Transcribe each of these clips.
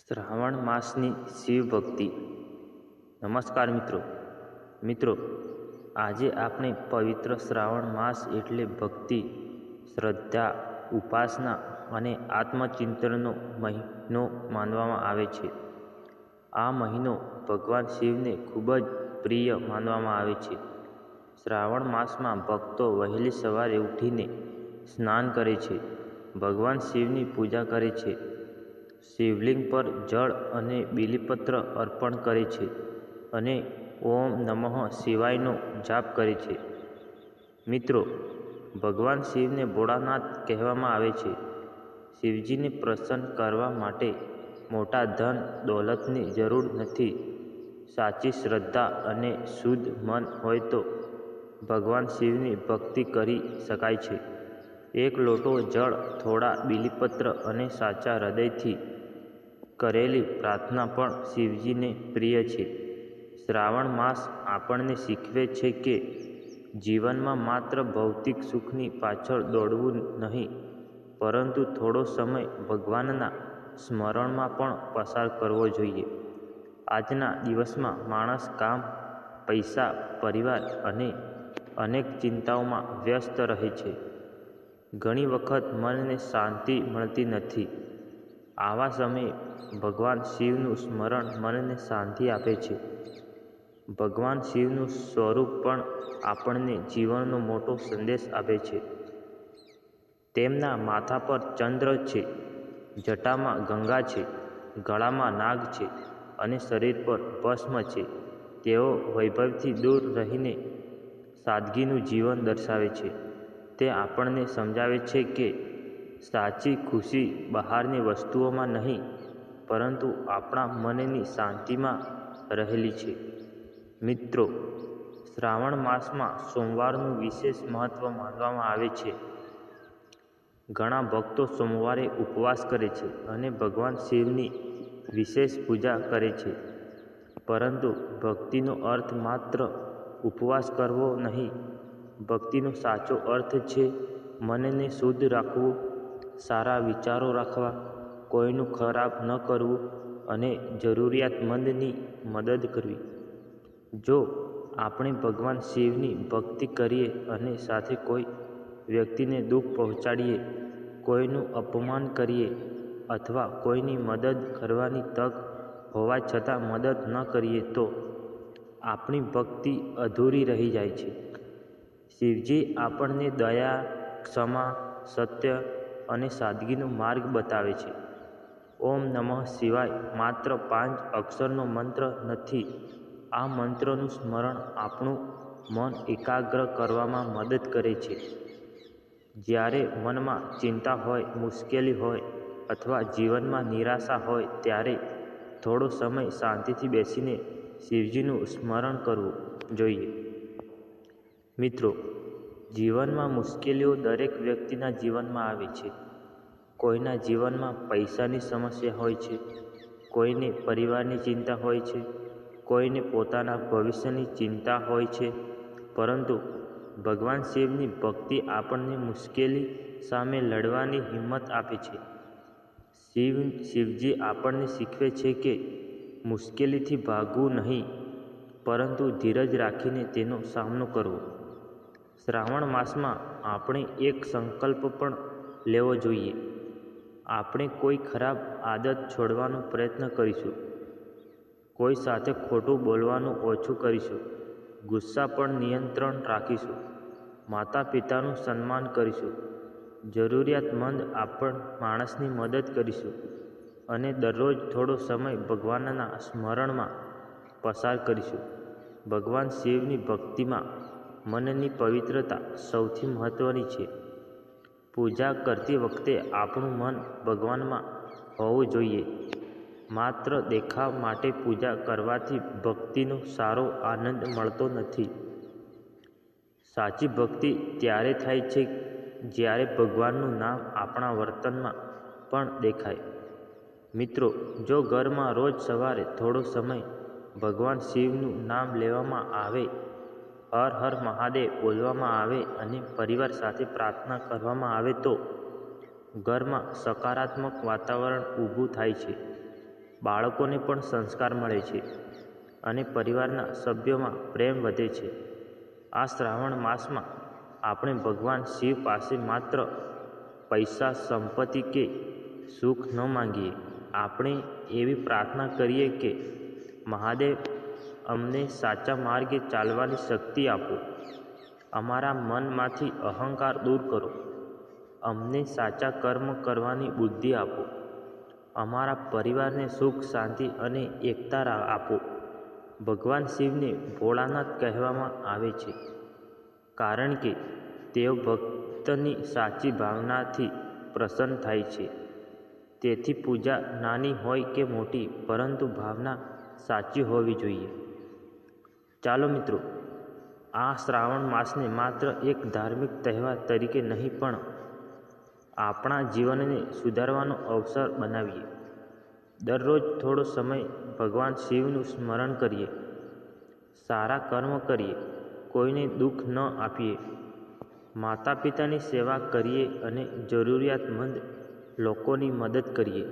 શ્રાવણ માસની શિવ ભક્તિ. નમસ્કાર મિત્રો, આજે આપણે પવિત્ર શ્રાવણ માસ એટલે ભક્તિ, શ્રદ્ધા, ઉપાસના અને આત્મચિંતનનો મહિનો માનવામાં આવે છે. આ મહિનો ભગવાન શિવને ખૂબ જ પ્રિય માનવામાં આવે છે. શ્રાવણ માસમાં ભક્તો વહેલી સવારે ઉઠીને સ્નાન કરે છે, ભગવાન શિવની પૂજા કરે છે, શિવલિંગ પર જળ અને બીલીપત્ર અર્પણ કરે છે અને ઓમ નમઃ શિવાયનો જાપ કરે છે. મિત્રો, ભગવાન શિવને ભોળાનાથ કહેવામાં આવે છે. શિવજીને પ્રસન્ન કરવા માટે મોટા ધન દોલતની જરૂર નથી. સાચી શ્રદ્ધા અને શુદ્ધ મન હોય તો ભગવાન શિવની ભક્તિ કરી શકાય છે. એક લોટો જળ, થોડા બીલીપત્ર અને સાચા હૃદયથી કરેલી પ્રાર્થના પણ શિવજીને પ્રિય છે. શ્રાવણ માસ આપણને શીખવે છે કે જીવનમાં માત્ર ભૌતિક સુખની પાછળ દોડવું નહીં, પરંતુ થોડો સમય ભગવાનના સ્મરણમાં પણ પસાર કરવો જોઈએ. આજના દિવસમાં માણસ કામ, પૈસા, પરિવાર અને અનેક ચિંતાઓમાં વ્યસ્ત રહે છે. ઘણી વખત મનને શાંતિ મળતી નથી. આવા સમયે ભગવાન શિવનું સ્મરણ મનને શાંતિ આપે છે. ભગવાન શિવનું સ્વરૂપ પણ આપણને જીવનનો મોટો સંદેશ આપે છે. તેમના માથા પર ચંદ્ર છે, જટામાં ગંગા છે, ગળામાં નાગ છે અને શરીર પર ભસ્મ છે. તેઓ વૈભવથી દૂર રહીને સાદગીનું જીવન દર્શાવે છે. તે આપણને સમજાવે છે કે સાચી ખુશી બહારની વસ્તુઓમાં નહીં, પરંતુ આપણા મનની શાંતિમાં રહેલી છે. મિત્રો, શ્રાવણ માસમાં સોમવારનું વિશેષ મહત્વ માનવામાં આવે છે. ઘણા ભક્તો સોમવારે ઉપવાસ કરે છે અને ભગવાન શિવની વિશેષ પૂજા કરે છે. પરંતુ ભક્તિનો અર્થ માત્ર ઉપવાસ કરવો નહીં. ભક્તિનો સાચો અર્થ છે મનને શુદ્ધ રાખવું, સારા વિચારો રાખવા, કોઈનું ખરાબ ન કરવું અને જરૂરિયાતમંદની મદદ કરવી. જો આપણે ભગવાન શિવની ભક્તિ કરીએ અને સાથે કોઈ વ્યક્તિને દુઃખ પહોંચાડીએ, કોઈનું અપમાન કરીએ અથવા કોઈની મદદ કરવાની તક હોવા છતાં મદદ ન કરીએ તો આપણી ભક્તિ અધૂરી રહી જાય છે. શિવજી આપણને દયા, ક્ષમા, સત્ય અને સાદગીનો માર્ગ બતાવે છે. ઓમ નમઃ શિવાય માત્ર 5 અક્ષરનો મંત્ર નથી. આ મંત્રનું સ્મરણ આપણું મન એકાગ્ર કરવામાં મદદ કરે છે. જ્યારે મનમાં ચિંતા હોય, મુશ્કેલી હોય અથવા જીવનમાં નિરાશા હોય ત્યારે થોડો સમય શાંતિથી બેસીને શિવજીનું સ્મરણ કરવું જોઈએ. મિત્રો, જીવનમાં મુશ્કેલીઓ દરેક વ્યક્તિના જીવનમાં આવે છે. કોઈના જીવનમાં પૈસાની સમસ્યા હોય છે, કોઈને પરિવારની ચિંતા હોય છે, કોઈને પોતાના ભવિષ્યની ચિંતા હોય છે. પરંતુ ભગવાન શિવની ભક્તિ આપણને મુશ્કેલી સામે લડવાની હિંમત આપે છે. શિવજી આપણને શીખવે છે કે મુશ્કેલીથી ભાગવું નહીં, પરંતુ ધીરજ રાખીને તેનો સામનો કરવો. શ્રાવણ માસમાં આપણે એક સંકલ્પ પણ લેવો જોઈએ. આપણે કોઈ ખરાબ આદત છોડવાનો પ્રયત્ન કરીશું, કોઈ સાથે ખોટું બોલવાનું ઓછું કરીશું, ગુસ્સા પર નિયંત્રણ રાખીશું, માતા પિતાનું સન્માન કરીશું, જરૂરિયાતમંદ માણસની મદદ કરીશું અને દરરોજ થોડો સમય ભગવાનના સ્મરણમાં પસાર કરીશું. ભગવાન શિવની ભક્તિમાં મનની પવિત્રતા સૌથી મહત્વની છે. પૂજા કરતી વખતે આપણું મન ભગવાનમાં હોવું જોઈએ. માત્ર દેખાવ માટે પૂજા કરવાથી ભક્તિનો સારો આનંદ મળતો નથી. સાચી ભક્તિ ત્યારે થાય છે જ્યારે ભગવાનનું નામ આપણા વર્તનમાં પણ દેખાય. મિત્રો, જો ઘરમાં રોજ સવારે થોડો સમય ભગવાન શિવનું નામ લેવામાં આવે, હર હર મહાદેવ બોલવામાં આવે અને પરિવાર સાથે પ્રાર્થના કરવામાં આવે તો ઘરમાં સકારાત્મક વાતાવરણ ઊભું થાય છે. બાળકોને પણ સંસ્કાર મળે છે અને પરિવારના સભ્યોમાં પ્રેમ વધે છે. આ શ્રાવણ માસમાં આપણે ભગવાન શિવ પાસે માત્ર પૈસા, સંપત્તિ કે સુખ ન માંગીએ. આપણે એવી પ્રાર્થના કરીએ કે મહાદેવ, અમને સાચા માર્ગે ચાલવાની શક્તિ આપો. અમારા મનમાંથી અહંકાર દૂર કરો. અમને સાચા કર્મ કરવાની બુદ્ધિ આપો. અમારા પરિવારને સુખ, શાંતિ અને એકતા આપો. ભગવાન શિવને ભોળાનાથ કહેવામાં આવે છે કારણ કે તેઓ ભક્તની સાચી ભાવનાથી પ્રસન્ન થાય છે. તેથી પૂજા નાની હોય કે મોટી, પરંતુ ભાવના સાચી હોવી જોઈએ. ચાલો મિત્રો, આ શ્રાવણ માસને માત્ર એક ધાર્મિક તહેવાર તરીકે નહીં પણ આપણા જીવનને સુધારવાનો અવસર બનાવીએ. દરરોજ થોડો સમય ભગવાન શિવનું સ્મરણ કરીએ, સારા કર્મ કરીએ, કોઈને દુઃખ ન આપીએ, માતા પિતાની સેવા કરીએ અને જરૂરિયાતમંદ લોકોની મદદ કરીએ.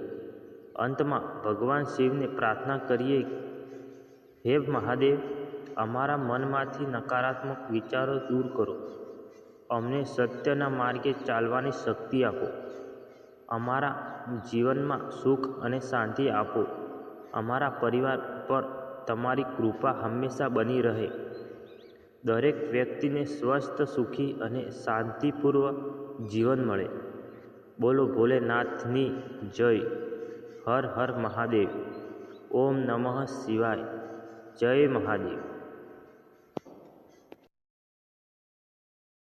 અંતમાં ભગવાન શિવને પ્રાર્થના કરીએ, હે મહાદેવ, અમારા મનમાંથી નકારાત્મક વિચારો દૂર કરો. અમને સત્યના માર્ગે ચાલવાની શક્તિ આપો. અમારા જીવનમાં સુખ અને શાંતિ આપો. અમારા પરિવાર પર તમારી કૃપા હંમેશા બની રહે. દરેક વ્યક્તિને સ્વસ્થ, સુખી અને શાંતિપૂર્વક જીવન મળે. બોલો ભોલેનાથની જય. હર હર મહાદેવ. ઓમ નમઃ શિવાય. જય મહાદેવ.